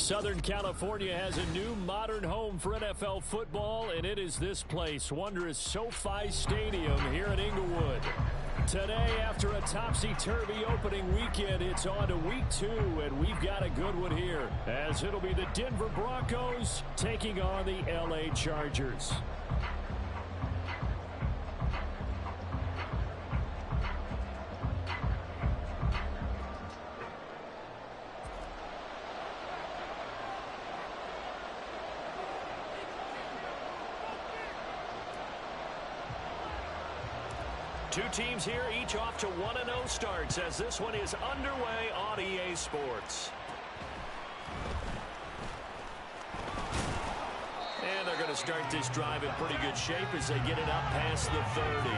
Southern California has a new modern home for NFL football, and it is this place, wondrous SoFi Stadium here in Inglewood. Today, after a topsy-turvy opening weekend, it's on to week 2, and we've got a good one here, as it'll be the Denver Broncos taking on the LA Chargers. Two teams here, each off to 1-0 starts as this one is underway on EA Sports. And they're going to start this drive in pretty good shape as they get it up past the 30.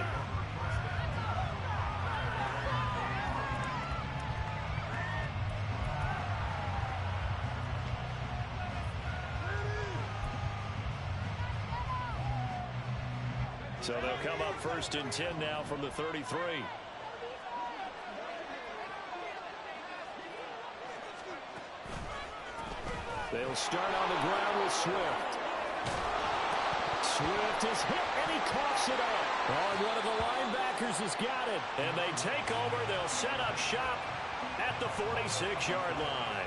So they'll come up 1st and 10 now from the 33. They'll start on the ground with Swift. Swift is hit, and he coughs it up. Oh, one of the linebackers has got it. And they take over. They'll set up shop at the 46-yard line.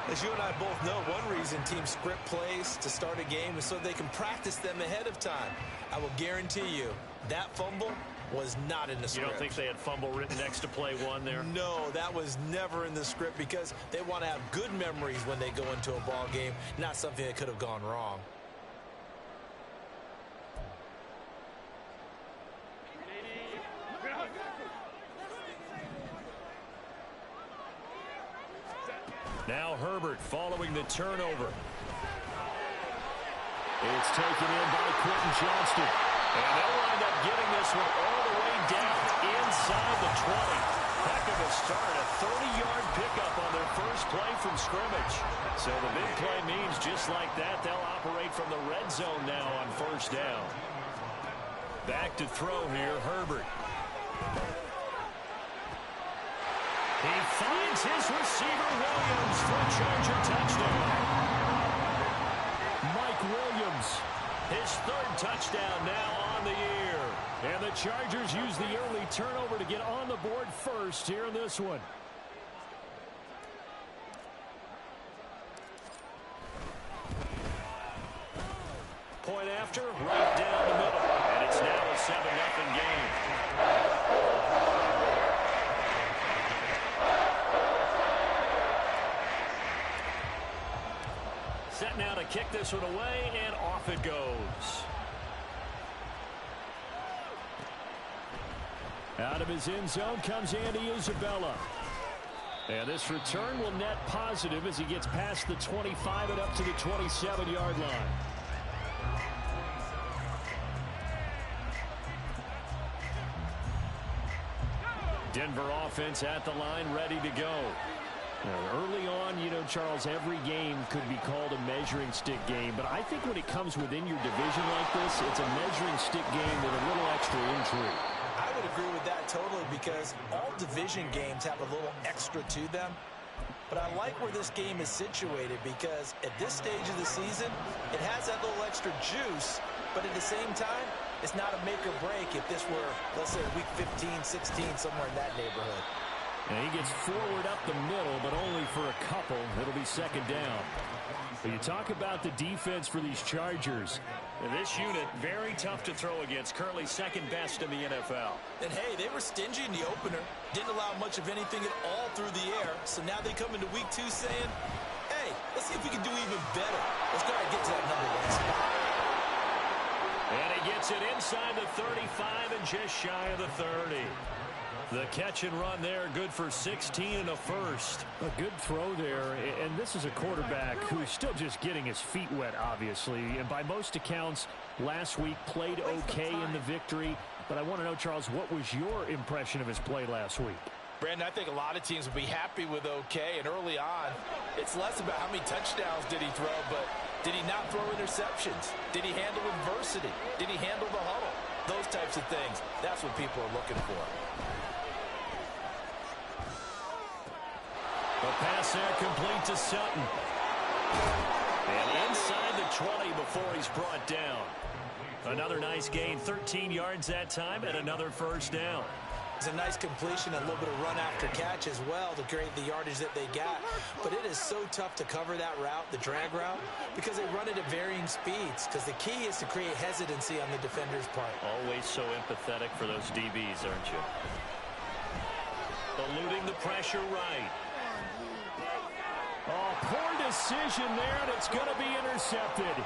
As you and I both know, one reason teams script plays to start a game is so they can practice them ahead of time. I will guarantee you that fumble was not in the script. You don't think they had fumble written next to play 1 there? No, that was never in the script because they want to have good memories when they go into a ball game, not something that could have gone wrong. Now Herbert following the turnover. It's taken in by Quentin Johnston. And they'll wind up getting this one all the way down inside the 20. Heck of a start, a 30-yard pickup on their first play from scrimmage. So the big play means just like that, they'll operate from the red zone now on 1st down. Back to throw here, Herbert. He finds his receiver, Williams, for a Charger touchdown. Mike Williams, his 3rd touchdown now on the year. And the Chargers use the early turnover to get on the board first here in this one. Point after, right down the middle. And it's now a 7-0 game. Set now to kick this one away, and off it goes. Out of his end zone comes Andy Isabella. And this return will net positive as he gets past the 25 and up to the 27-yard line. Denver offense at the line, ready to go. Early on, you know, Charles, every game could be called a measuring stick game. But I think when it comes within your division like this, it's a measuring stick game with a little extra intrigue. I would agree with that totally because all division games have a little extra to them. But I like where this game is situated because at this stage of the season, it has that little extra juice. But at the same time, it's not a make or break if this were, let's say, week 15, 16, somewhere in that neighborhood. And he gets forward up the middle, but only for a couple. It'll be 2nd down. But you talk about the defense for these Chargers. And this unit, very tough to throw against. Currently 2nd best in the NFL. And, hey, they were stingy in the opener. Didn't allow much of anything at all through the air. So now they come into week 2 saying, hey, let's see if we can do even better. Let's go ahead and get to that #1 spot. And he gets it inside the 35 and just shy of the 30. The catch and run there, good for 16 and a first. A good throw there, and this is a quarterback who's still just getting his feet wet, obviously. And by most accounts, last week played okay in the victory. But I want to know, Charles, what was your impression of his play last week? Brandon, I think a lot of teams will be happy with okay. And early on, it's less about how many touchdowns did he throw, but did he not throw interceptions? Did he handle adversity? Did he handle the huddle? Those types of things. That's what people are looking for. The pass there complete to Sutton. And inside the 20 before he's brought down. Another nice gain, 13 yards that time, and another first down. It's a nice completion, a little bit of run after catch as well to create the yardage that they got. But it is so tough to cover that route, the drag route, because they run it at varying speeds. Because the key is to create hesitancy on the defender's part. Always so empathetic for those DBs, aren't you? Eluding the pressure right. Oh, poor decision there, and it's going to be intercepted.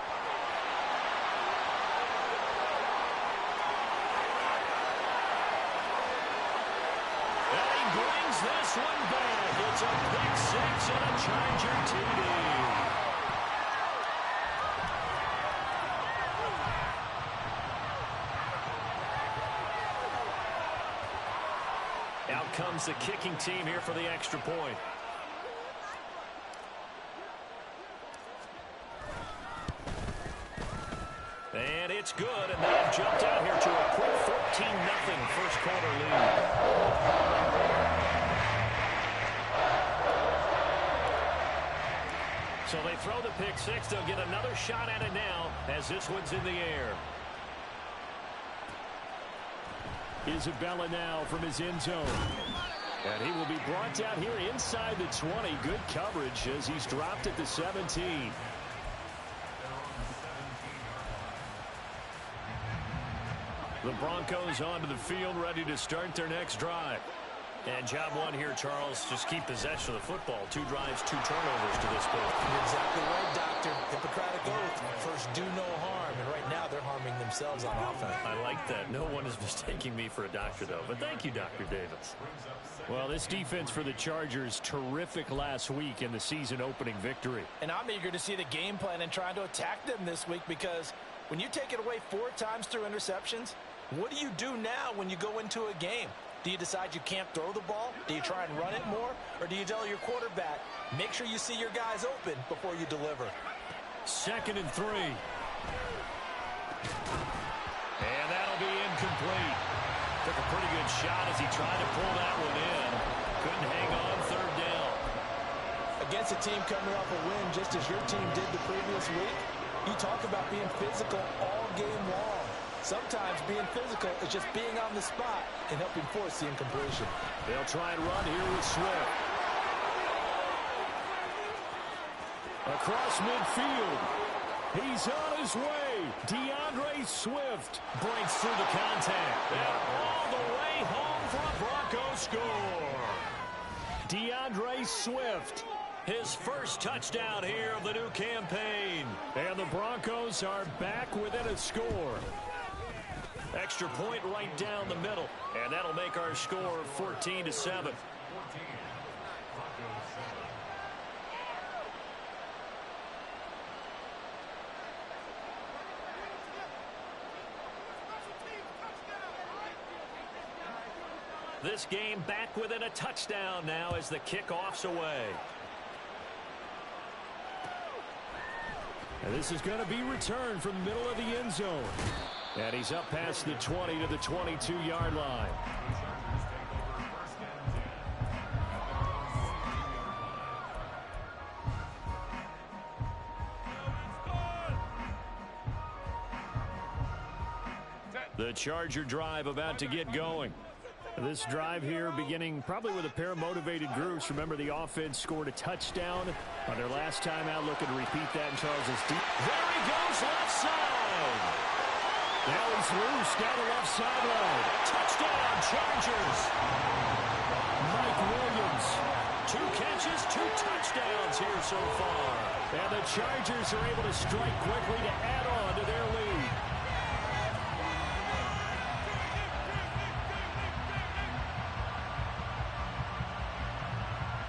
Brings this one back. It's a pick six and a Charger TD. Out comes the kicking team here for the extra point. And it's good, and they have jumped out here to a quick 14-0 first quarter lead. So they throw the pick six. They'll get another shot at it now as this one's in the air. Isabella now from his end zone. And he will be brought down here inside the 20. Good coverage as he's dropped at the 17. The Broncos onto the field, ready to start their next drive. And job one here, Charles, just keep possession of the football. 2 drives, 2 turnovers to this point. You're exactly right, Doctor. Hippocratic oath. First, do no harm. And right now, they're harming themselves on offense. I like that. No one is mistaking me for a doctor, though. But thank you, Dr. Davis. Well, this defense for the Chargers, terrific last week in the season-opening victory. And I'm eager to see the game plan and trying to attack them this week because when you take it away 4 times through interceptions, what do you do now when you go into a game? Do you decide you can't throw the ball? Do you try and run it more? Or do you tell your quarterback, make sure you see your guys open before you deliver? 2nd and 3. And that'll be incomplete. Took a pretty good shot as he tried to pull that one in. Couldn't hang on 3rd down. Against a team coming off a win just as your team did the previous week, you talk about being physical all game long. Sometimes being physical is just being on the spot and helping force the incompletion. They'll try and run here with Swift. Across midfield. He's on his way. DeAndre Swift breaks through the contact. And all the way home for a Broncos score. DeAndre Swift. His first touchdown here of the new campaign. And the Broncos are back within a score. Extra point right down the middle. And that'll make our score 14-7. This game back within a touchdown now as the kickoff's away. And this is going to be returned from the middle of the end zone. And he's up past the 20 to the 22-yard line. The Charger drive about to get going. This drive here beginning probably with a pair of motivated groups. Remember, the offense scored a touchdown on their last time out. Looking to repeat that in Charles's deep. There he goes, left side. Now he's loose down the left sideline. Touchdown, Chargers. Mike Williams. 2 catches, 2 touchdowns here so far. And the Chargers are able to strike quickly to add on to their lead.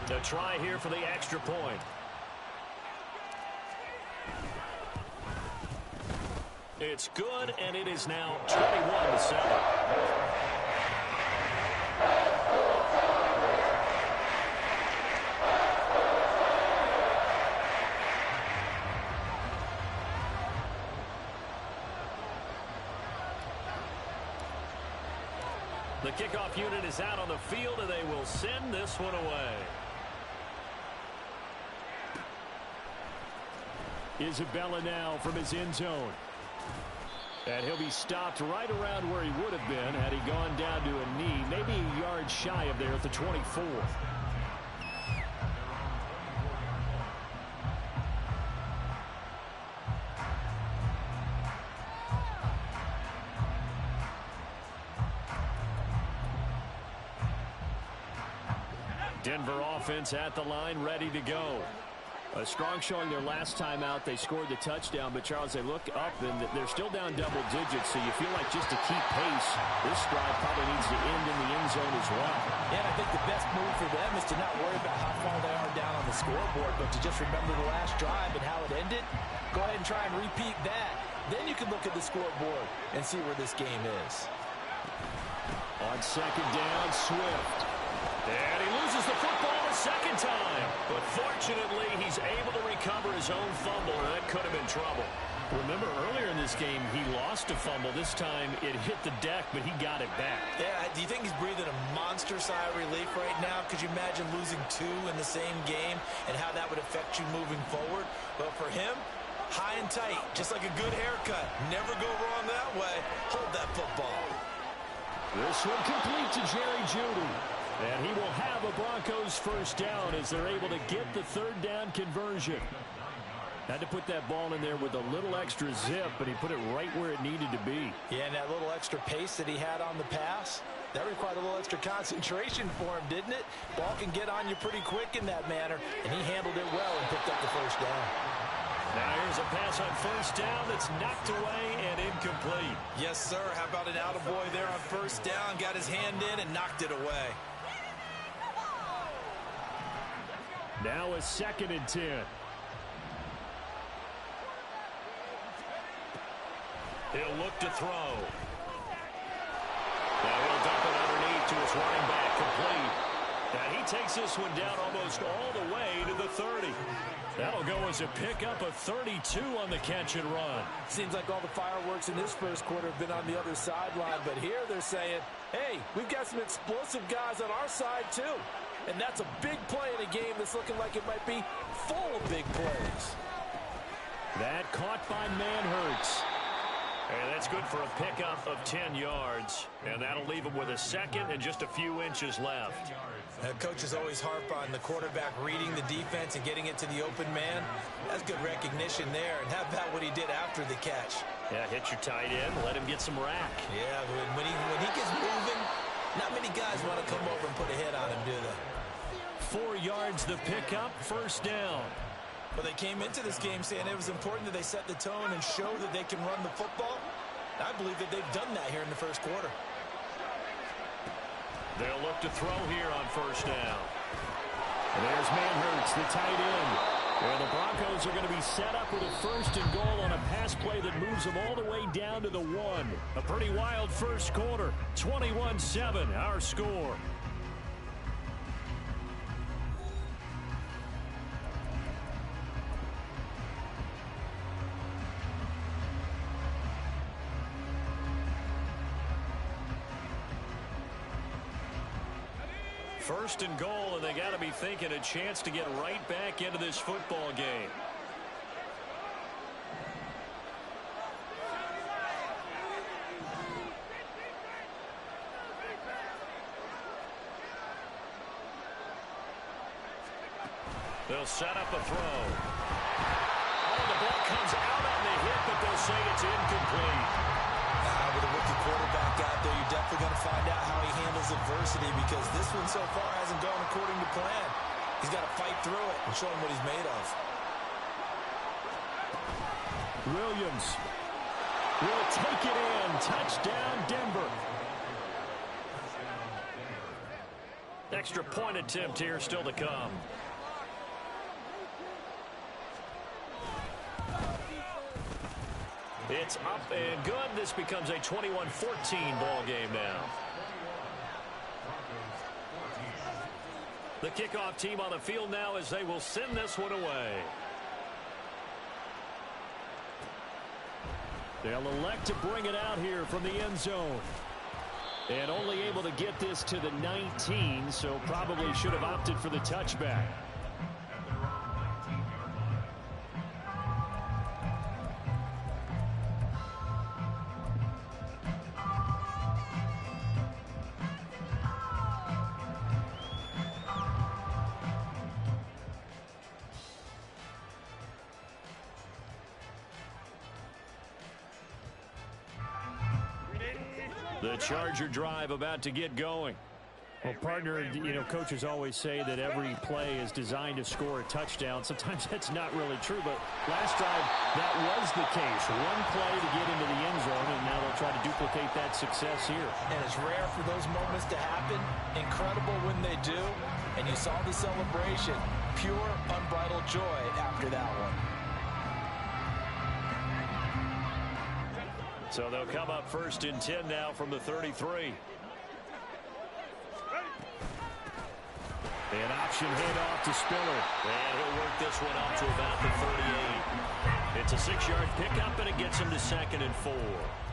The try here for the extra point. It's good, and it is now 21-7. The kickoff unit is out on the field, and they will send this one away. Isabella now from his end zone. And he'll be stopped right around where he would have been had he gone down to a knee, maybe a yard shy of there at the 24. Denver offense at the line, ready to go. A strong showing their last time out. They scored the touchdown, but Charles, they look up and they're still down double digits, so you feel like just to keep pace, this drive probably needs to end in the end zone as well. Yeah, and I think the best move for them is to not worry about how far they are down on the scoreboard, but to just remember the last drive and how it ended. Go ahead and try and repeat that. Then you can look at the scoreboard and see where this game is. On second down, Swift. And he loses the football a second time. But fortunately, he's able to recover his own fumble, and that could have been trouble. Remember, earlier in this game, he lost a fumble. This time, it hit the deck, but he got it back. Yeah, do you think he's breathing a monster sigh of relief right now? Could you imagine losing 2 in the same game and how that would affect you moving forward? But for him, high and tight, just like a good haircut. Never go wrong that way. Hold that football. This one complete to Jerry Jeudy. And he will have a Broncos first down as they're able to get the third down conversion. Had to put that ball in there with a little extra zip, but he put it right where it needed to be. Yeah, and that little extra pace that he had on the pass, that required a little extra concentration for him, didn't it? Ball can get on you pretty quick in that manner, and he handled it well and picked up the first down. Now here's a pass on first down that's knocked away and incomplete. Yes, sir. How about an attaboy there on first down? Got his hand in and knocked it away. Now a 2nd and 10. He'll look to throw. Now he'll dump it underneath to his running back, complete. Now he takes this one down almost all the way to the 30. That'll go as a pickup of 32 on the catch and run. Seems like all the fireworks in this first quarter have been on the other sideline, but here they're saying, hey, we've got some explosive guys on our side too. And that's a big play in a game that's looking like it might be full of big plays. That caught by Manhurts. And that's good for a pickup of 10 yards. And that'll leave him with a second and just a few inches left. Coaches always harp on the quarterback reading the defense and getting it to the open man. That's good recognition there. And how about what he did after the catch? Yeah, hit your tight end, let him get some rack. Yeah, when he gets moving, not many guys want to come over and put a hit on him, do they? 4 yards the pickup, first down. Well, they came into this game saying it was important that they set the tone and show that they can run the football. I believe that they've done that here in the first quarter. They'll look to throw here on first down. And there's Manhurts, the tight end. And the Broncos are going to be set up with a 1st and goal on a pass play that moves them all the way down to the 1. A pretty wild first quarter. 21-7, our score. First and goal, and they got to be thinking a chance to get right back into this football game. They'll set up a throw. Oh, the ball comes out on the hit, but they'll say it's incomplete. With a rookie quarterback out there, you're definitely going to find out how he handles adversity, because this one so far hasn't gone according to plan. He's got to fight through it and show him what he's made of. Williams will take it in. Touchdown, Denver. Extra point attempt here still to come. It's up and good. This becomes a 21-14 ball game now. The kickoff team on the field now as they will send this one away. They'll elect to bring it out here from the end zone. And only able to get this to the 19, so probably should have opted for the touchback. The Charger drive about to get going. Well, partner, coaches always say that every play is designed to score a touchdown. Sometimes that's not really true, but last drive, that was the case. One play to get into the end zone, and now they'll try to duplicate that success here. And it's rare for those moments to happen. Incredible when they do. And you saw the celebration. Pure, unbridled joy after that one. So they'll come up 1st and 10 now from the 33. An option handoff to Spiller. And he'll work this one up to about the 38. It's a 6-yard pickup, and it gets him to 2nd and 4.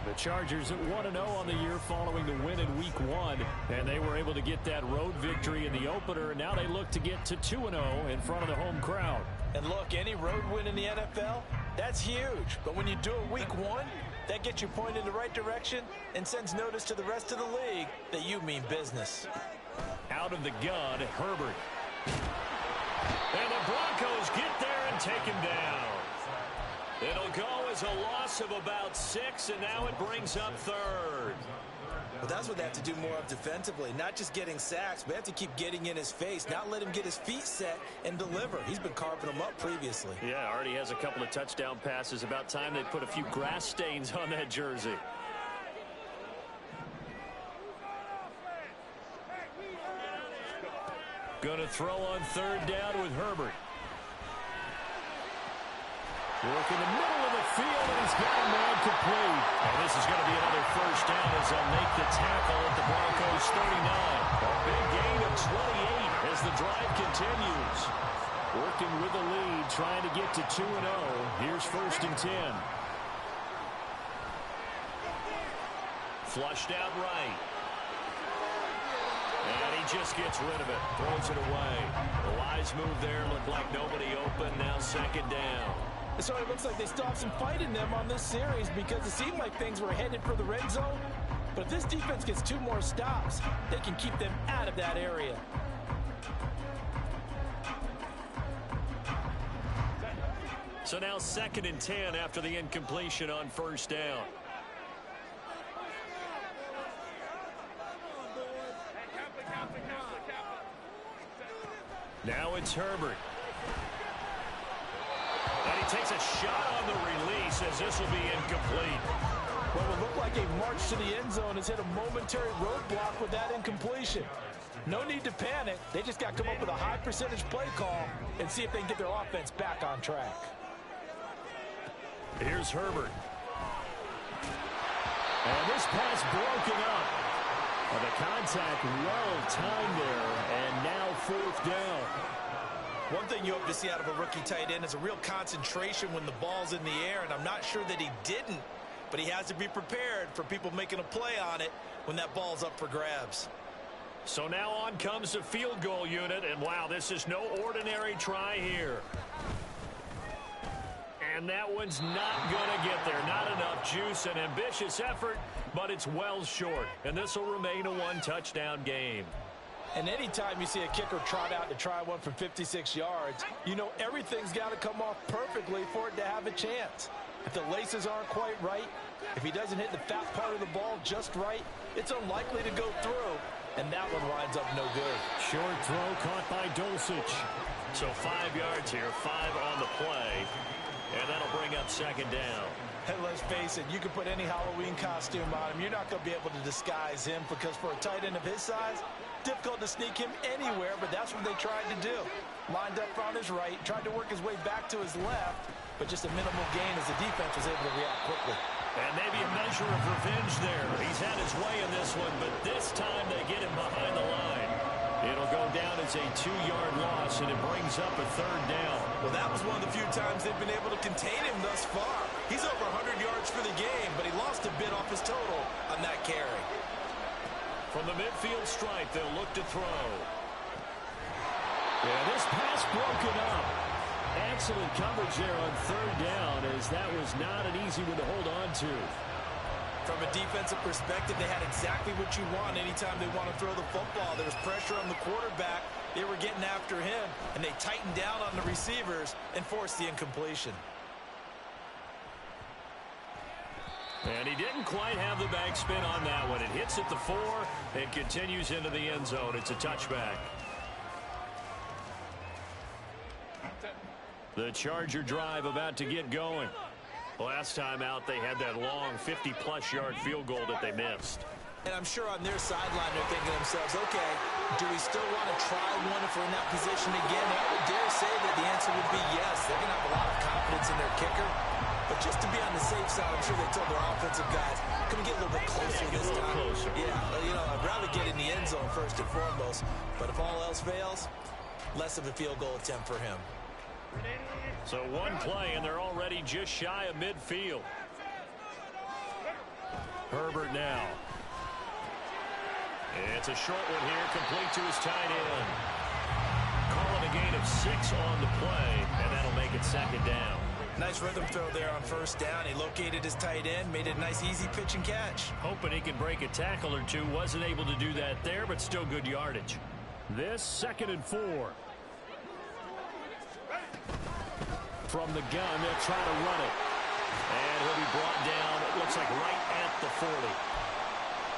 The Chargers at 1-0 on the year following the win in Week 1. And they were able to get that road victory in the opener. And now they look to get to 2-0 in front of the home crowd. And look, any road win in the NFL, that's huge. But when you do it Week 1, that gets you pointed in the right direction and sends notice to the rest of the league that you mean business. Out of the gun, Herbert. And the Broncos get there and take him down. It'll go as a loss of about 6, and now it brings up 3rd. Well, that's what they have to do more of defensively, not just getting sacks, but they have to keep getting in his face, not let him get his feet set and deliver. He's been carving them up previously. Yeah, already has a couple of touchdown passes. About time they put a few grass stains on that jersey. Going to throw on 3rd down with Herbert. Work in the middle of the field, and he's got a man complete. And this is going to be another 1st down as they'll make the tackle at the Broncos 39. A big gain of 28 as the drive continues. Working with the lead, trying to get to 2-0. Here's 1st and 10. Flushed out right. And he just gets rid of it. Throws it away. The wise move there. Looked like nobody open. Now 2nd down. So it looks like they still have some fight in them on this series because it seemed like things were headed for the red zone. But if this defense gets 2 more stops, they can keep them out of that area. So now 2nd and 10 after the incompletion on 1st down. Now it's Herbert. And he takes a shot on the release as this will be incomplete. What would look like a march to the end zone has hit a momentary roadblock with that incompletion. No need to panic. They just got to come up with a high percentage play call and see if they can get their offense back on track. Here's Herbert. And this pass broken up. Well, the contact well timed there, and now 4th down. One thing you hope to see out of a rookie tight end is a real concentration when the ball's in the air, and I'm not sure that he didn't, but he has to be prepared for people making a play on it when that ball's up for grabs. So now on comes the field goal unit, and wow, this is no ordinary try here. And that one's not going to get there. Not enough juice, an ambitious effort, but it's well short. And this will remain a 1-touchdown game. And anytime you see a kicker trot out to try one from 56 yards, you know everything's got to come off perfectly for it to have a chance. If the laces aren't quite right, if he doesn't hit the fat part of the ball just right, it's unlikely to go through. And that one winds up no good. Short throw caught by Dulcich. So 5 yards here, 5 on the play. And that'll bring up 2nd down. And let's face it, you can put any Halloween costume on him. You're not going to be able to disguise him because for a tight end of his size, difficult to sneak him anywhere, but that's what they tried to do. Lined up on his right, tried to work his way back to his left, but just a minimal gain as the defense was able to react quickly. And maybe a measure of revenge there. He's had his way in this one, but this time they get him behind the line. It'll go down as a 2-yard loss, and it brings up a 3rd down. Well, that was one of the few times they've been able to contain him thus far. He's over 100 yards for the game, but he lost a bit off his total on that carry. From the midfield stripe, they'll look to throw. Yeah, this pass broken up. Excellent coverage there on 3rd down, as that was not an easy one to hold on to. From a defensive perspective, they had exactly what you want anytime they want to throw the football. There was pressure on the quarterback. They were getting after him, and they tightened down on the receivers and forced the incompletion. And he didn't quite have the backspin on that one. It hits at the 4 and continues into the end zone. It's a touchback. The Charger drive about to get going. Last time out, they had that long 50-plus yard field goal that they missed. And I'm sure on their sideline they're thinking to themselves, okay, do we still want to try one if we're in that position again? And I would dare say that the answer would be yes. They're going to have a lot of confidence in their kicker. But just to be on the safe side, I'm sure they told their offensive guys, can we get a little bit closer this time? Closer. Yeah, I'd rather get in the end zone first and foremost. But if all else fails, less of a field goal attempt for him. So one play, and they're already just shy of midfield. Herbert now. It's a short one here, complete to his tight end. Call it a gain of 6 on the play, and that'll make it second down. Nice rhythm throw there on first down. He located his tight end, made it a nice easy pitch and catch. Hoping he can break a tackle or two. Wasn't able to do that there, but still good yardage. This 2nd and 4. From the gun, they'll try to run it. And he'll be brought down, it looks like right at the 40.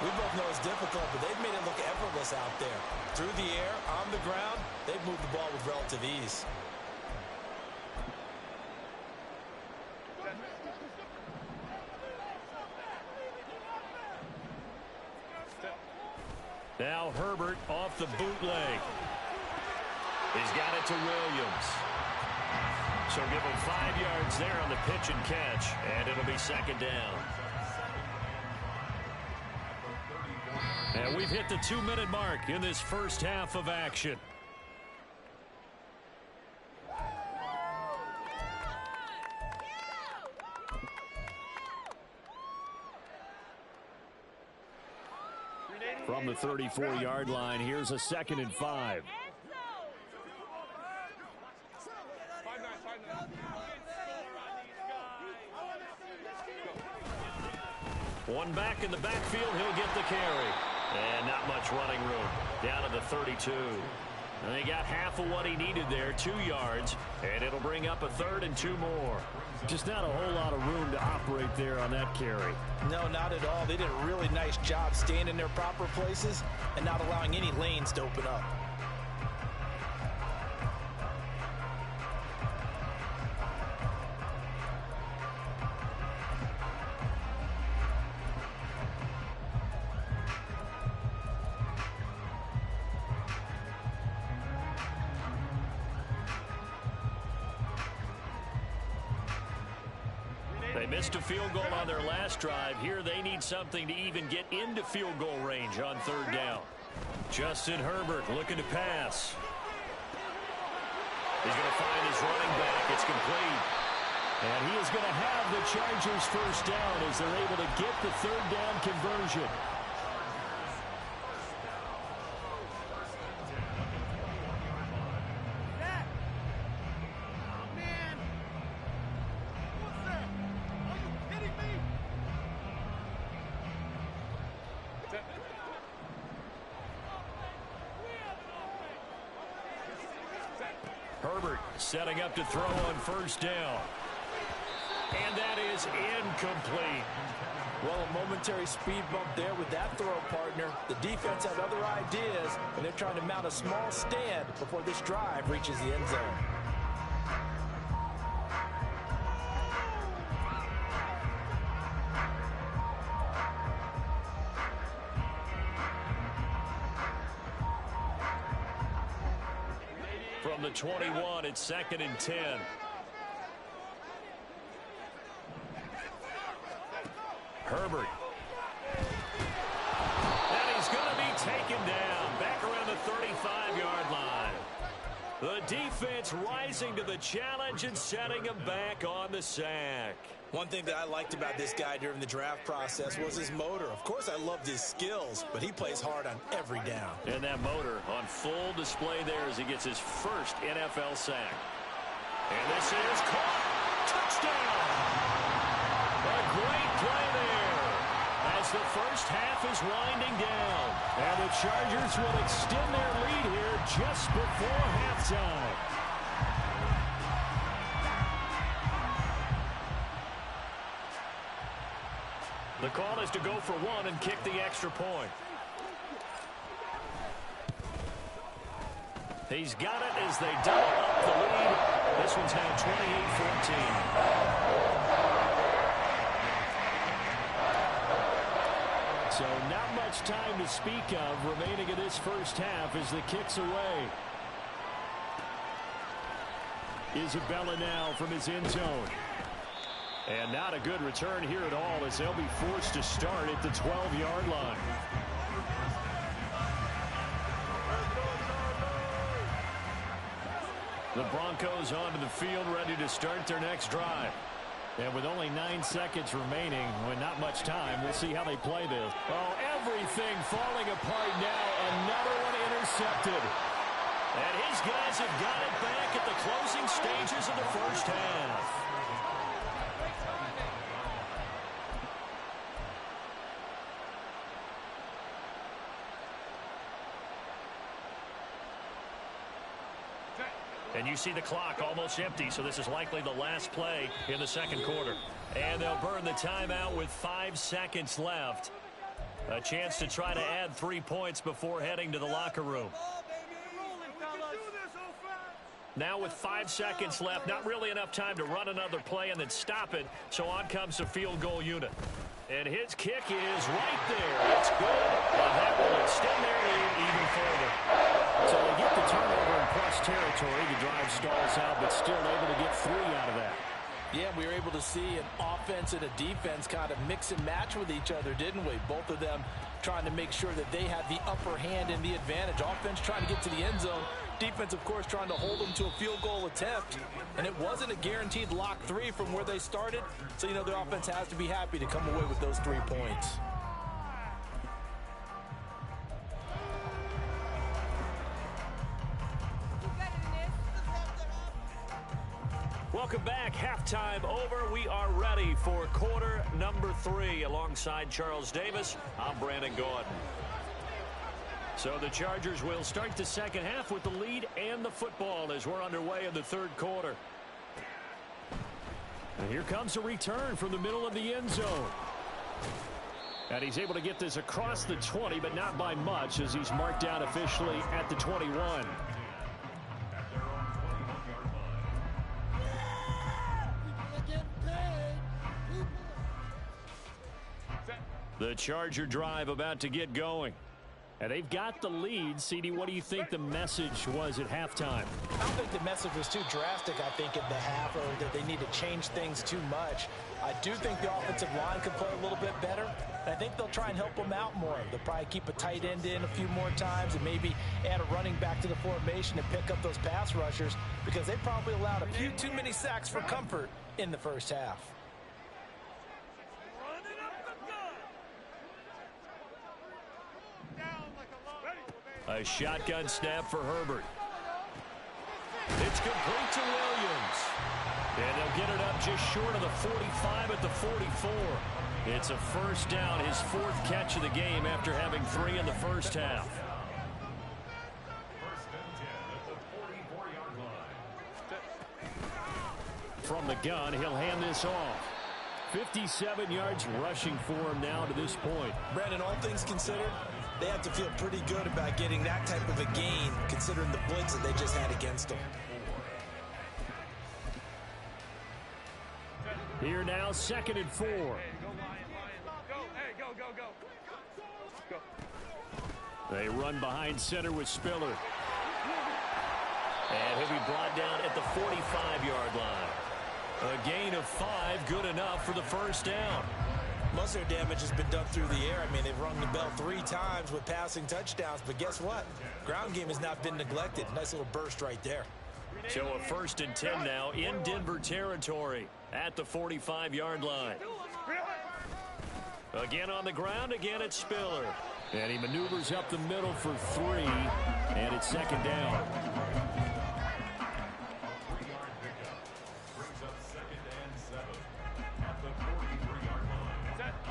We both know it's difficult, but they've made it look effortless out there. Through the air, on the ground, they've moved the ball with relative ease. Now Herbert off the bootleg. He's got it to Williams. So give him 5 yards there on the pitch and catch, and it'll be second down. And we've hit the 2-minute mark in this first half of action. From the 34-yard line, here's a 2nd and 5. One back in the backfield, he'll get the carry. And not much running room. Down to the 32. And he got half of what he needed there, 2 yards. And it'll bring up a 3rd and 2 more. Just not a whole lot of room to operate there on that carry. No, not at all. They did a really nice job staying in their proper places and not allowing any lanes to open up. They missed a field goal on their last drive. Here they need something to even get into field goal range on 3rd down. Justin Herbert looking to pass. He's going to find his running back. It's complete. And he is going to have the Chargers first down as they're able to get the 3rd down conversion. Herbert setting up to throw on 1st down. And that is incomplete. Well, a momentary speed bump there with that throw partner. The defense had other ideas, and they're trying to mount a small stand before this drive reaches the end zone. From the 21, it's 2nd and 10. Herbert. And he's going to be taken down back around the 35-yard line. The defense rising to the challenge and setting him back on the sack. One thing that I liked about this guy during the draft process was his motor. Of course, I loved his skills, but he plays hard on every down. And that motor on full display there as he gets his first NFL sack. And this is caught. Touchdown! A great play there as the first half is winding down. And the Chargers will extend their lead here just before halftime. The call is to go for one and kick the extra point. He's got it as they double up the lead. This one's now 28-14. So not much time to speak of remaining in this first half as the kick's away. Isabella now from his end zone. And not a good return here at all as they'll be forced to start at the 12-yard line. The Broncos onto the field ready to start their next drive. And with only 9 seconds remaining, with not much time, we'll see how they play this. Oh, everything falling apart now. Another one intercepted. And his guys have got it back at the closing stages of the first half. And you see the clock almost empty, so this is likely the last play in the second quarter. And they'll burn the timeout with 5 seconds left. A chance to try to add 3 points before heading to the locker room. Now with 5 seconds left, not really enough time to run another play and then stop it, so on comes the field goal unit. And his kick is right there. It's good. And that will extend their lead even further. So they get the turnover in plus territory. The drive stalls out, but still able to get 3 out of that. Yeah, we were able to see an offense and a defense kind of mix and match with each other, didn't we? Both of them trying to make sure that they had the upper hand and the advantage. Offense trying to get to the end zone. Defense, of course, trying to hold them to a field goal attempt. And it wasn't a guaranteed lock 3 from where they started. So, you know, the offense has to be happy to come away with those 3 points. Welcome back. Halftime over. We are ready for quarter number 3. Alongside Charles Davis, I'm Brandon Gordon. So the Chargers will start the second half with the lead and the football as we're underway in the third quarter. And here comes a return from the middle of the end zone. And he's able to get this across the 20, but not by much as he's marked down officially at the 21. The Charger drive about to get going. And they've got the lead. CD, what do you think the message was at halftime? I don't think the message was too drastic, I think, in the half, or that they need to change things too much. I do think the offensive line could play a little bit better. And I think they'll try and help them out more. They'll probably keep a tight end in a few more times and maybe add a running back to the formation and pick up those pass rushers because they probably allowed a few too many sacks for comfort in the first half. A shotgun snap for Herbert. It's complete to Williams. And they'll get it up just short of the 45 at the 44. It's a first down, his 4th catch of the game after having 3 in the first half. From the gun, he'll hand this off. 57 yards rushing for him now to this point. Brandon, all things considered, they have to feel pretty good about getting that type of a gain, considering the blitz that they just had against them. Here now, 2nd and 4. They run behind center with Spiller. And he'll be brought down at the 45-yard line. A gain of 5, good enough for the first down. Most of their damage has been done through the air. I mean, they've rung the bell 3 times with passing touchdowns, but guess what? Ground game has not been neglected. Nice little burst right there. So a 1st and 10 now in Denver territory at the 45-yard line. Again on the ground, again it's Spiller. And he maneuvers up the middle for 3, and it's 2nd down.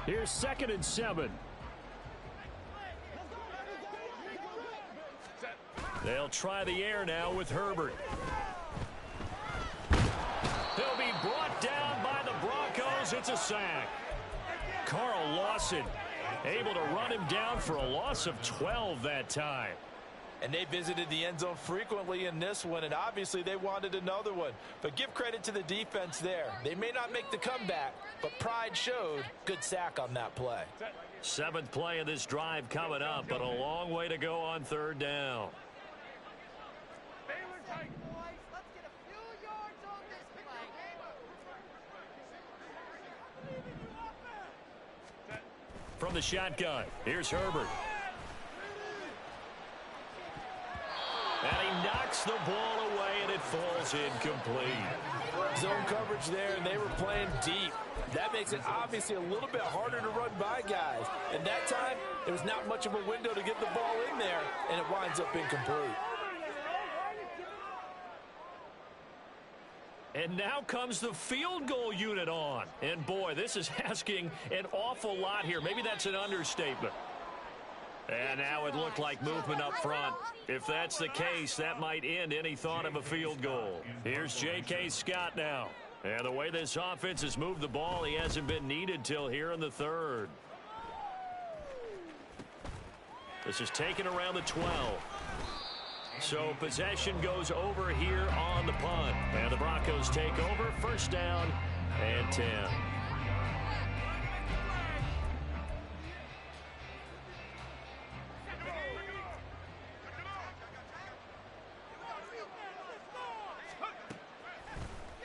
Here's 2nd and 7. They'll try the air now with Herbert. He'll be brought down by the Broncos. It's a sack. Carl Lawson able to run him down for a loss of 12 that time. And they visited the end zone frequently in this one, and obviously they wanted another one. But give credit to the defense there. They may not make the comeback, but pride showed. Good sack on that play. 7th play of this drive coming up, but a long way to go on 3rd down. From the shotgun, here's Herbert. And he knocks the ball away, and it falls incomplete. Zone coverage there, and they were playing deep. That makes it obviously a little bit harder to run by guys. And that time, there was not much of a window to get the ball in there, and it winds up incomplete. And now comes the field goal unit on. And, boy, this is asking an awful lot here. Maybe that's an understatement. And now it looked like movement up front. If that's the case, that might end any thought of a field goal. Here's J.K. Scott now. And the way this offense has moved the ball, he hasn't been needed till here in the 3rd. This is taken around the 12. So possession goes over here on the punt. And the Broncos take over, 1st down and 10.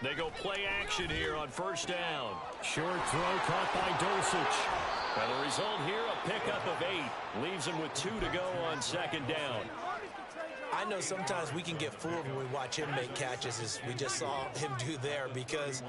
They go play action here on 1st down. Short throw caught by Dulcich. And the result here, a pickup of 8. Leaves him with 2 to go on 2nd down. I know sometimes we can get fooled when we watch him make catches, as we just saw him do there, because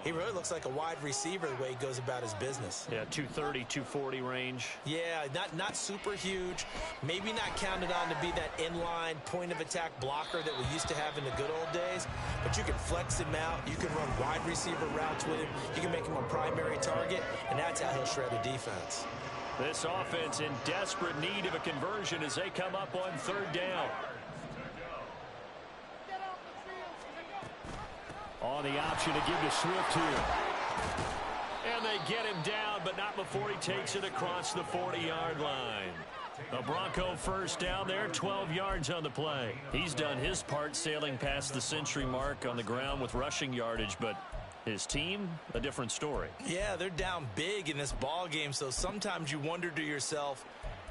he really looks like a wide receiver the way he goes about his business. Yeah, 230, 240 range. Yeah, not super huge. Maybe not counted on to be that inline point-of-attack blocker that we used to have in the good old days, but you can flex him out. You can run wide receiver routes with him. You can make him a primary target, and that's how he'll shred a defense. This offense in desperate need of a conversion as they come up on 3rd down. On the option to give to Swift here. And they get him down, but not before he takes it across the 40-yard line. A Bronco 1st down there, 12 yards on the play. He's done his part sailing past the century mark on the ground with rushing yardage, but his team, a different story. Yeah, they're down big in this ball game, so sometimes you wonder to yourself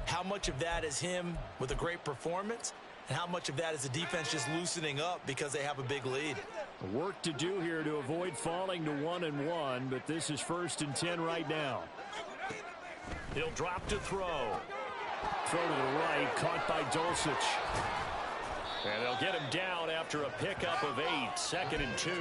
how much of that is him with a great performance and how much of that is the defense just loosening up because they have a big lead. Work to do here to avoid falling to 1-1, but this is 1st and 10 right now. He'll drop to throw. Throw to the right, caught by Dulcich. And they'll get him down after a pickup of 8, 2nd and 2.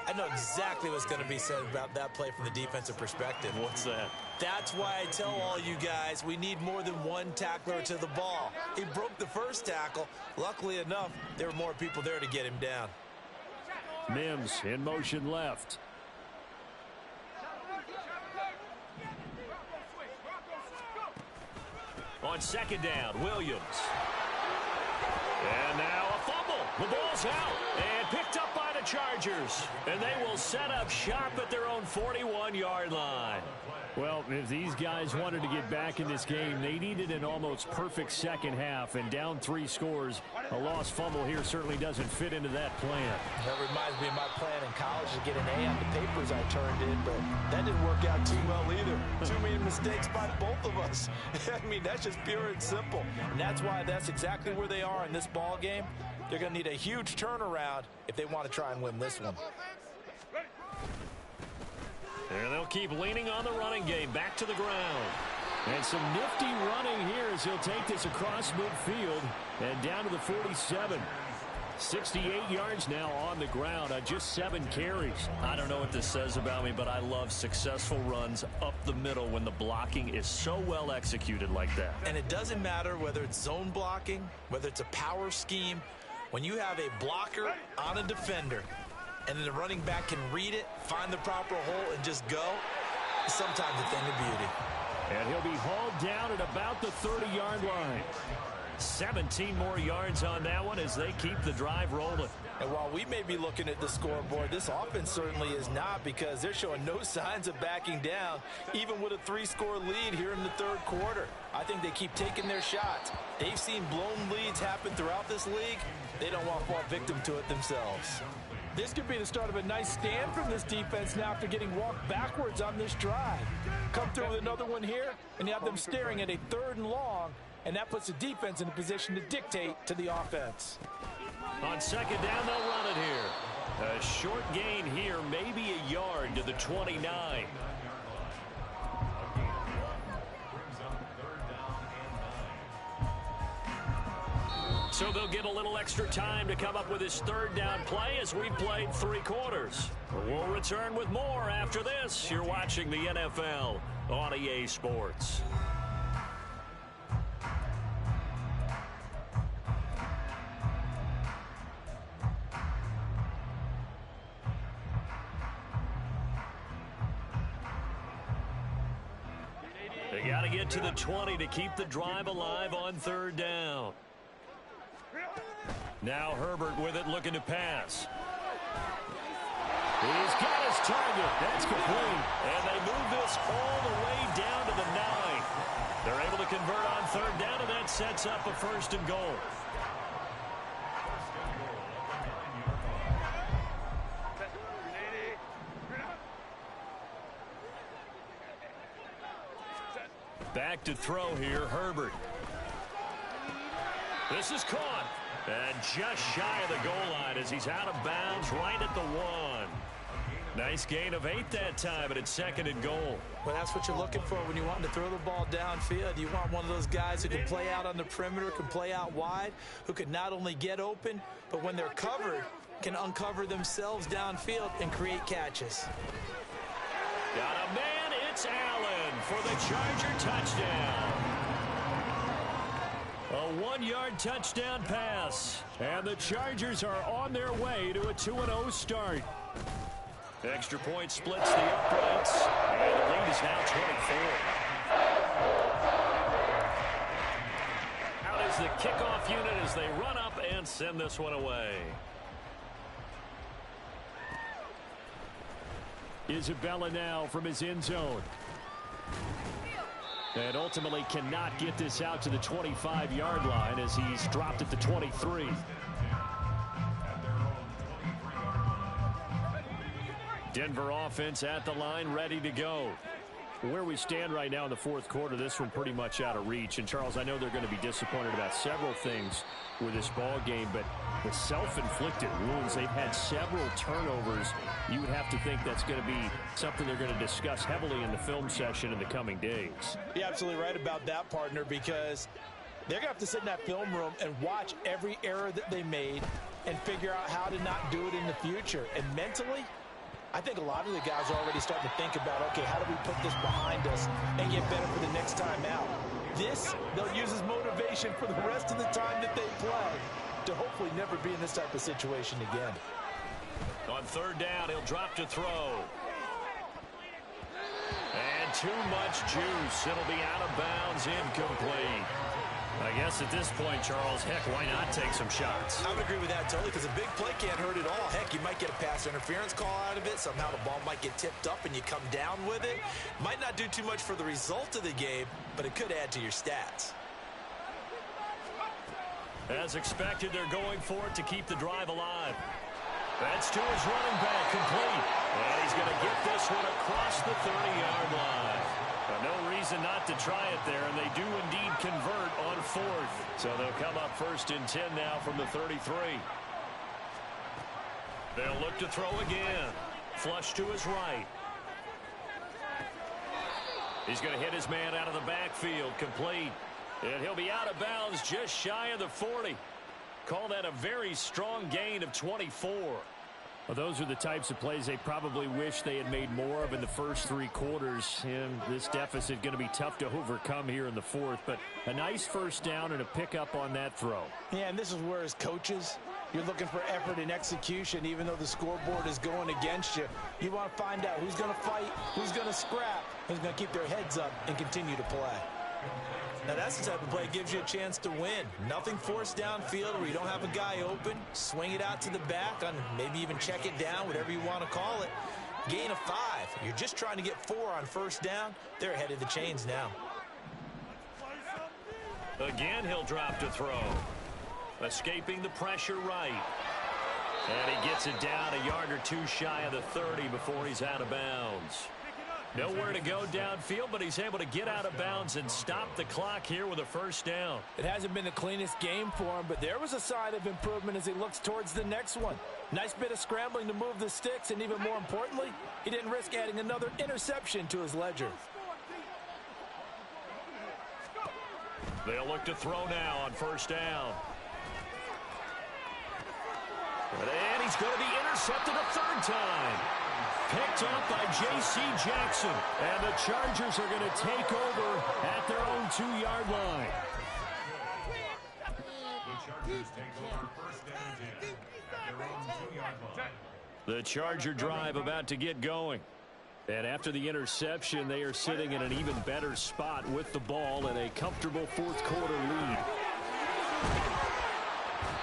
I know exactly what's going to be said about that play from the defensive perspective. What's that? That's why I tell all you guys we need more than one tackler to the ball. He broke the first tackle. Luckily enough, there were more people there to get him down. Mims in motion left. On 2nd down, Williams. And now a fumble. The ball's out and picked up by the Chargers. And they will set up shop at their own 41-yard line. Well, if these guys wanted to get back in this game, they needed an almost perfect second half, and down 3 scores. A lost fumble here certainly doesn't fit into that plan. That reminds me of my plan in college to get an A on the papers I turned in, but that didn't work out too well either. Too many mistakes by both of us. I mean, that's just pure and simple. And that's why that's exactly where they are in this ball game. They're going to need a huge turnaround if they want to try and win this one. And they'll keep leaning on the running game back to the ground. And some nifty running here as he'll take this across midfield and down to the 47. 68 yards now on the ground on just 7 carries. I don't know what this says about me, but I love successful runs up the middle when the blocking is so well executed like that. And it doesn't matter whether it's zone blocking, whether it's a power scheme. When you have a blocker on a defender and then the running back can read it, find the proper hole, and just go, it's sometimes a thing of beauty. And he'll be hauled down at about the 30-yard line. 17 more yards on that one as they keep the drive rolling. And while we may be looking at the scoreboard, this offense certainly is not, because they're showing no signs of backing down, even with a 3-score lead here in the third quarter. I think they keep taking their shots. They've seen blown leads happen throughout this league. They don't want to fall victim to it themselves. This could be the start of a nice stand from this defense now after getting walked backwards on this drive. Come through with another one here, and you have them staring at a 3rd and long, and that puts the defense in a position to dictate to the offense. On 2nd down, they'll run it here. A short gain here, maybe a yard to the 29. So they'll get a little extra time to come up with his 3rd down play as we played 3 quarters. We'll return with more after this. You're watching the NFL on EA Sports. They got to get to the 20 to keep the drive alive on 3rd down. Now Herbert with it, looking to pass. He's got his target. That's complete. And they move this all the way down to the 9. They're able to convert on 3rd down, and that sets up a 1st and goal. Back to throw here, Herbert. This is caught. And just shy of the goal line as he's out of bounds right at the 1. Nice gain of 8 that time, but it's 2nd and goal. Well, that's what you're looking for when you want to throw the ball downfield. You want one of those guys who can play out on the perimeter, can play out wide, who can not only get open, but when they're covered, can uncover themselves downfield and create catches. Got a man, it's Allen for the Charger touchdown. A 1-yard touchdown pass. And the Chargers are on their way to a 2-0 start. Extra point splits the uprights. And the lead is now 24. Out is the kickoff unit as they run up and send this one away. Isabella now from his end zone. And ultimately cannot get this out to the 25-yard line as he's dropped at the 23. Denver offense at the line, ready to go. Where we stand right now in the 4th quarter, this one pretty much out of reach. And, Charles, I know they're going to be disappointed about several things with this ball game, but the self-inflicted wounds, they've had several turnovers. You would have to think that's going to be something they're going to discuss heavily in the film session in the coming days. You're absolutely right about that, partner, because they're going to have to sit in that film room and watch every error that they made and figure out how to not do it in the future. And mentally, I think a lot of the guys are already starting to think about, okay, how do we put this behind us and get better for the next time out? This, they'll use as motivation for the rest of the time that they play to hopefully never be in this type of situation again. On 3rd down, he'll drop to throw. And too much juice. It'll be out of bounds, incomplete. I guess at this point, Charles, heck, why not take some shots? I would agree with that totally, because a big play can't hurt at all. Heck, you might get a pass interference call out of it. Somehow the ball might get tipped up and you come down with it. Might not do too much for the result of the game, but it could add to your stats. As expected, they're going for it to keep the drive alive. That's to his running back, complete. And he's going to get this one across the 30-yard line. No reason not to try it there, and they do indeed convert on 4th. So they'll come up 1st and 10 now from the 33. They'll look to throw again. Flush to his right. He's going to hit his man out of the backfield, complete. And he'll be out of bounds just shy of the 40. Call that a very strong gain of 24. Well, those are the types of plays they probably wish they had made more of in the first 3 quarters. And this deficit going to be tough to overcome here in the 4th. But a nice 1st down and a pickup on that throw. Yeah, and this is where as coaches, you're looking for effort and execution. Even though the scoreboard is going against you, you want to find out who's going to fight, who's going to scrap, who's going to keep their heads up and continue to play. Now, that's the type of play that gives you a chance to win. Nothing forced downfield where you don't have a guy open. Swing it out to the back, on maybe even check it down, whatever you want to call it. Gain of 5. You're just trying to get 4 on first down. They're ahead of the chains now. Again, he'll drop to throw. Escaping the pressure right. And he gets it down a yard or 2 shy of the 30 before he's out of bounds. Nowhere to go downfield, but he's able to get out of bounds and stop the clock here with a first down. It hasn't been the cleanest game for him, but there was a sign of improvement as he looks towards the next one. Nice bit of scrambling to move the sticks, and even more importantly, he didn't risk adding another interception to his ledger. They'll look to throw now on first down. And he's going to be intercepted a 3rd time. Picked up by J.C. Jackson. And the Chargers are going to take over at their own 2-yard line. The Charger drive about to get going. And after the interception, they are sitting in an even better spot with the ball and a comfortable 4th quarter lead.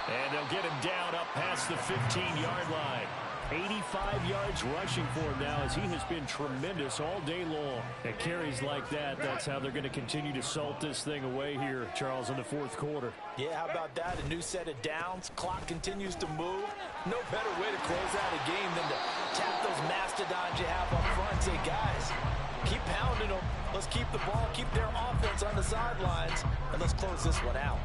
And they'll get him down up past the 15-yard line. 85 yards rushing for him now as he has been tremendous all day long. At carries like that, that's how they're going to continue to salt this thing away here, Charles, in the 4th quarter. Yeah, how about that? A new set of downs. Clock continues to move. No better way to close out a game than to tap those mastodons you have up front. Say, guys, keep pounding them. Let's keep the ball, keep their offense on the sidelines, and let's close this one out.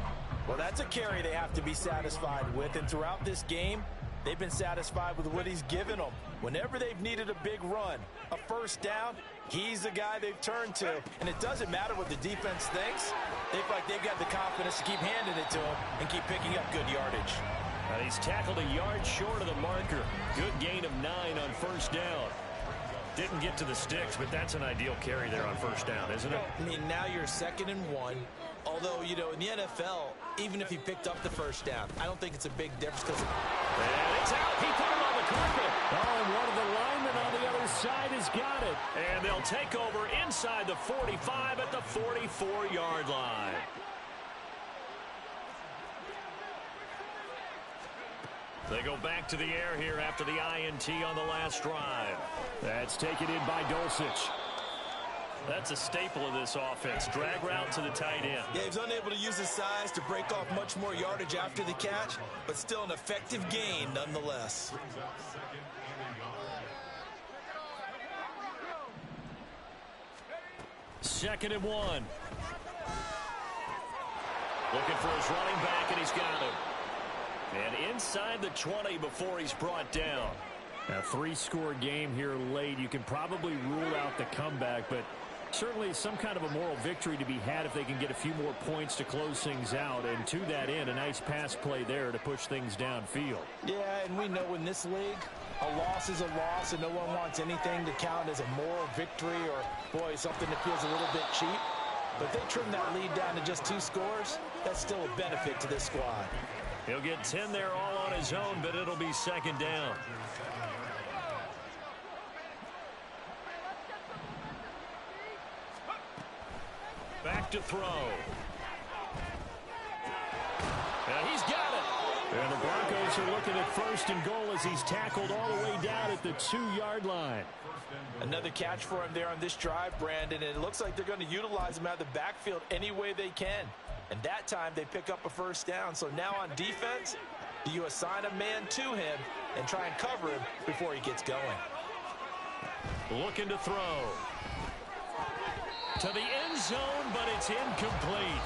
Well, that's a carry they have to be satisfied with, and throughout this game, they've been satisfied with what he's given them. Whenever they've needed a big run, a first down, he's the guy they've turned to. And it doesn't matter what the defense thinks. They feel like they've got the confidence to keep handing it to him and keep picking up good yardage. And he's tackled a yard short of the marker. Good gain of 9 on first down. Didn't get to the sticks, but that's an ideal carry there on first down, isn't it? I mean, now you're 2nd and 1. Although, you know, in the NFL, even if he picked up the first down, I don't think it's a big difference because... And it's out. He put him on the carpet. Oh, and one of the linemen on the other side has got it. And they'll take over inside the 45 at the 44-yard line. They go back to the air here after the INT on the last drive. That's taken in by Dulcich. That's a staple of this offense. Drag route to the tight end. Yeah, he's unable to use his size to break off much more yardage after the catch, but still an effective gain nonetheless. Second and 1. Looking for his running back, and he's got him. And inside the 20 before he's brought down. A 3-score game here late. You can probably rule out the comeback, but certainly some kind of a moral victory to be had if they can get a few more points to close things out. And to that end, a nice pass play there to push things downfield. Yeah, and we know in this league, a loss is a loss, and no one wants anything to count as a moral victory or, boy, something that feels a little bit cheap. But if they trim that lead down to just 2 scores, that's still a benefit to this squad. He'll get 10 there all on his own, but it'll be second down. Back to throw. And he's got it. And the Broncos are looking at 1st and goal as he's tackled all the way down at the 2-yard line. Another catch for him there on this drive, Brandon, and it looks like they're going to utilize him out of the backfield any way they can. And that time they pick up a first down. So now on defense, do you assign a man to him and try and cover him before he gets going? Looking to throw. To the end zone, but it's incomplete.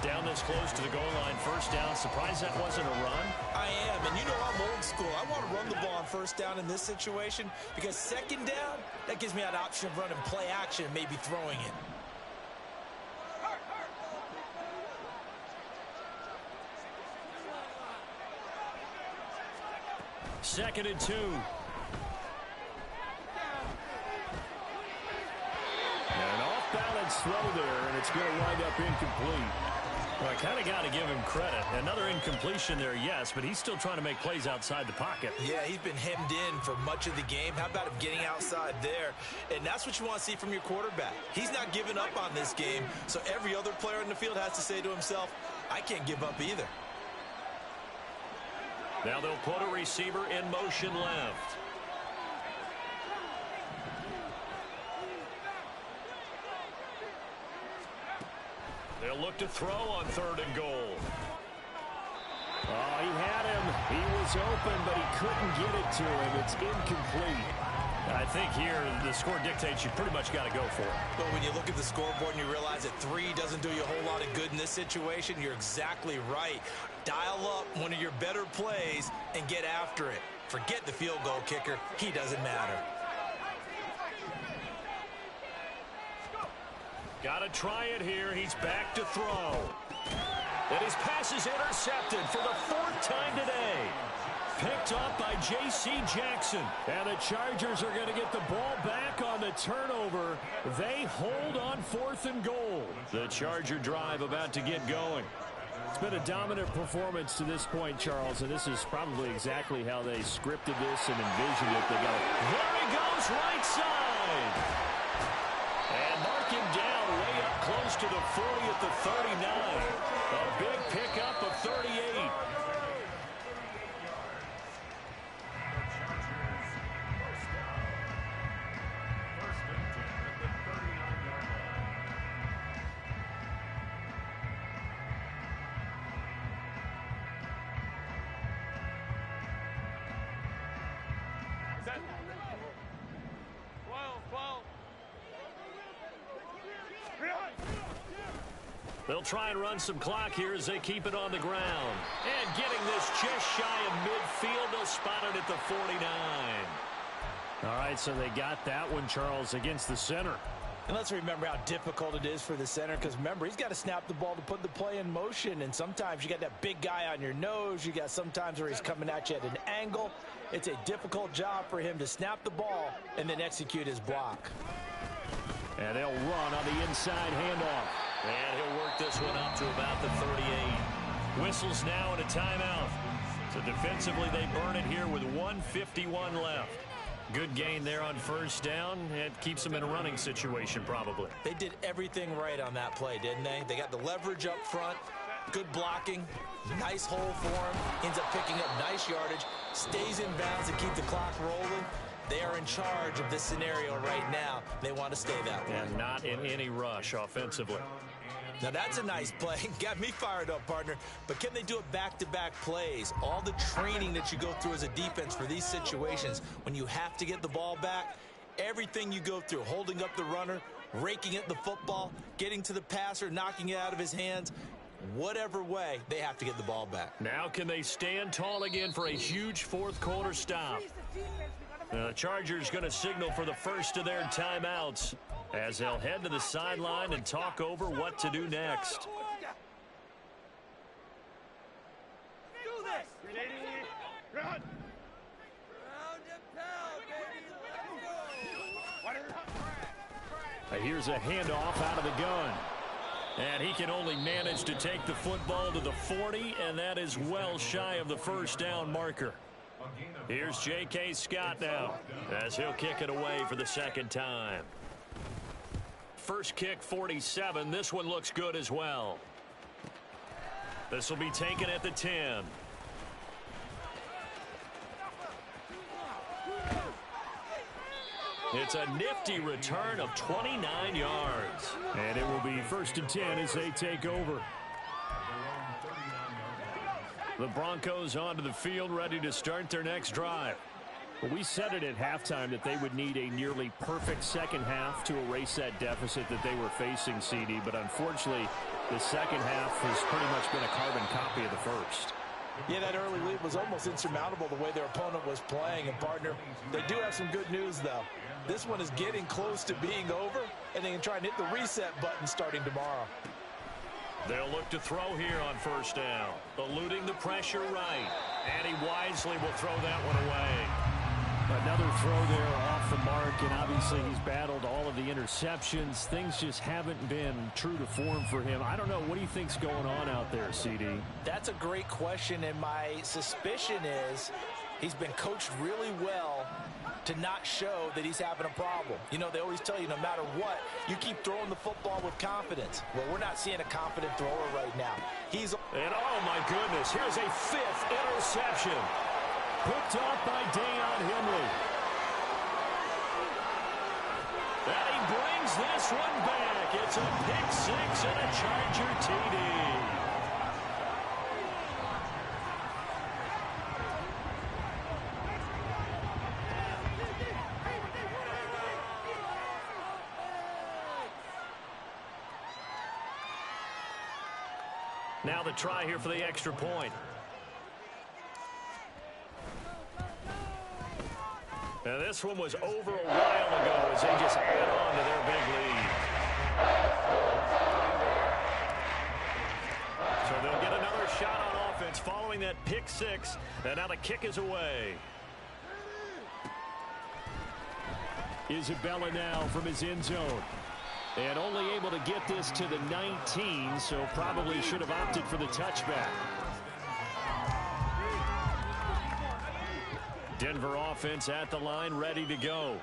Down this close to the goal line, first down. Surprised that wasn't a run? I am, and you know I'm old school. I want to run the ball on first down in this situation because second down, that gives me an option of running play action, maybe throwing it. Second and 2. An off-balance throw there, and it's going to wind up incomplete. Well, I kind of got to give him credit. Another incompletion there, yes, but he's still trying to make plays outside the pocket. Yeah, he's been hemmed in for much of the game. How about him getting outside there? And that's what you want to see from your quarterback. He's not giving up on this game, so every other player in the field has to say to himself, I can't give up either. Now they'll put a receiver in motion left. They'll look to throw on 3rd and goal. Oh, he had him. He was open, but he couldn't get it to him. It's incomplete. I think here the score dictates you pretty much got to go for it. But when you look at the scoreboard and you realize that 3 doesn't do you a whole lot of good in this situation, you're exactly right. Dial up one of your better plays and get after it. Forget the field goal kicker. He doesn't matter. Got to try it here. He's back to throw. And his pass is intercepted for the 4th time today. Picked up by J.C. Jackson. And the Chargers are going to get the ball back on the turnover. They hold on 4th and goal. The Charger drive about to get going. It's been a dominant performance to this point, Charles, and this is probably exactly how they scripted this and envisioned it. They got there he goes, right side. And mark him down way up close to the 40 at the 39. A big pickup of 38. They'll try and run some clock here as they keep it on the ground. And getting this just shy of midfield, they'll spot it at the 49. All right, so they got that one, Charles, against the center. And let's remember how difficult it is for the center, because remember, he's got to snap the ball to put the play in motion, and sometimes you got that big guy on your nose. You got sometimes where he's coming at you at an angle. It's a difficult job for him to snap the ball and then execute his block. And they'll run on the inside handoff. And he'll work this one up to about the 38. Whistles now and a timeout. So defensively, they burn it here with 1:51 left. Good gain there on 1st down. It keeps them in a running situation, probably. They did everything right on that play, didn't they? They got the leverage up front, good blocking, nice hole for him, ends up picking up nice yardage, stays in bounds to keep the clock rolling. They are in charge of this scenario right now. They want to stay that way. And not in any rush offensively. Now that's a nice play. Got me fired up, partner. But can they do it back-to-back plays? All the training that you go through as a defense for these situations, when you have to get the ball back, everything you go through, holding up the runner, raking at the football, getting to the passer, knocking it out of his hands, whatever way, they have to get the ball back. Now can they stand tall again for a huge 4th quarter stop? The Chargers going to signal for the first of their timeouts as they'll head to the sideline and talk over what to do next. Here's a handoff out of the gun. And he can only manage to take the football to the 40, and that is well shy of the 1st down marker. Here's J.K. Scott now as he'll kick it away for the 2nd time. First kick, 47. This one looks good as well. This will be taken at the 10. It's a nifty return of 29 yards. And it will be 1st and 10 as they take over. The Broncos onto the field, ready to start their next drive. Well, we said it at halftime that they would need a nearly perfect second half to erase that deficit that they were facing, CD. But unfortunately, the second half has pretty much been a carbon copy of the first. Yeah, that early lead was almost insurmountable the way their opponent was playing. And, partner, they do have some good news, though. This one is getting close to being over, and they can try and hit the reset button starting tomorrow. They'll look to throw here on 1st down. Eluding the pressure right. And he wisely will throw that one away. Another throw there off the mark mark, and obviously he's battled all of the interceptions. Things just haven't been true to form for him. I don't know. What do you think's going on out there, CD? That's a great question, and my suspicion is he's been coached really well to not show that he's having a problem. You know, they always tell you no matter what, you keep throwing the football with confidence. Well, we're not seeing a confident thrower right now. And oh my goodness, here's a 5th interception. Picked off by Dayon Henley. And he brings this one back. It's a pick 6 and a Charger TD. Now the try here for the extra point. Now this one was over a while ago as they just add on to their big lead. So they'll get another shot on offense following that pick 6. And now the kick is away. Isabella now from his end zone. And only able to get this to the 19, so probably should have opted for the touchback. Denver offense at the line, ready to go.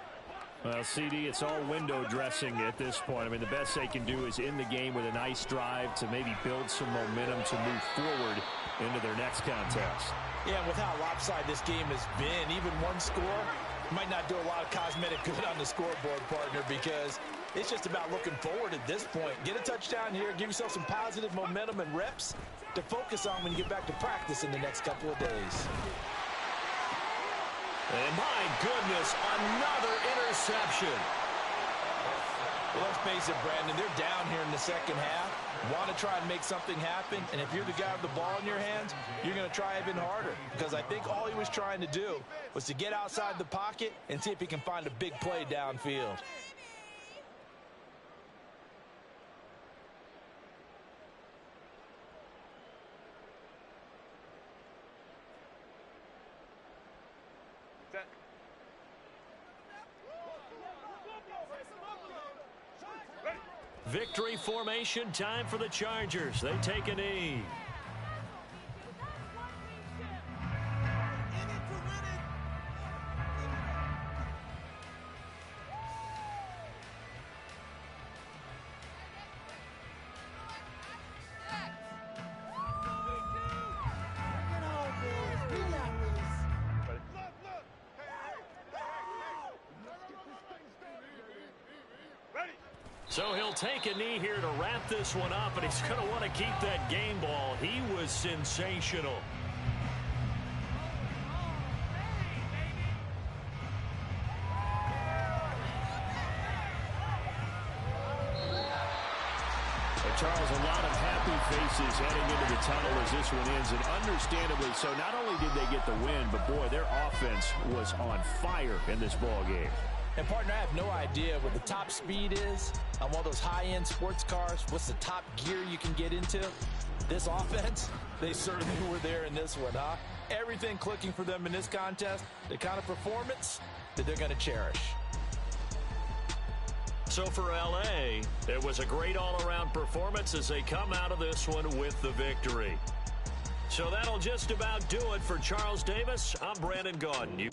Well, CD, it's all window dressing at this point. I mean, the best they can do is in the game with a nice drive to maybe build some momentum to move forward into their next contest. Yeah, with how lopsided this game has been, even one score might not do a lot of cosmetic good on the scoreboard, partner, because it's just about looking forward at this point. Get a touchdown here, give yourself some positive momentum and reps to focus on when you get back to practice in the next couple of days. And my goodness, another interception. Well, let's face it, Brandon, they're down here in the second half. Want to try and make something happen, and if you're the guy with the ball in your hands, you're going to try even harder, because I think all he was trying to do was to get outside the pocket and see if he can find a big play downfield. Victory formation time for the Chargers. They take a knee. So he'll take a knee here to wrap this one up, and he's going to want to keep that game ball. He was sensational. Charles, a lot of happy faces heading into the tunnel as this one ends, and understandably so. Not only did they get the win, but boy, their offense was on fire in this ball game. And, partner, I have no idea what the top speed is on one of those high-end sports cars. What's the top gear you can get into? This offense, they certainly were there in this one, huh? Everything clicking for them in this contest, the kind of performance that they're going to cherish. So for L.A., it was a great all-around performance as they come out of this one with the victory. So that'll just about do it for Charles Davis. I'm Brandon Gaudin.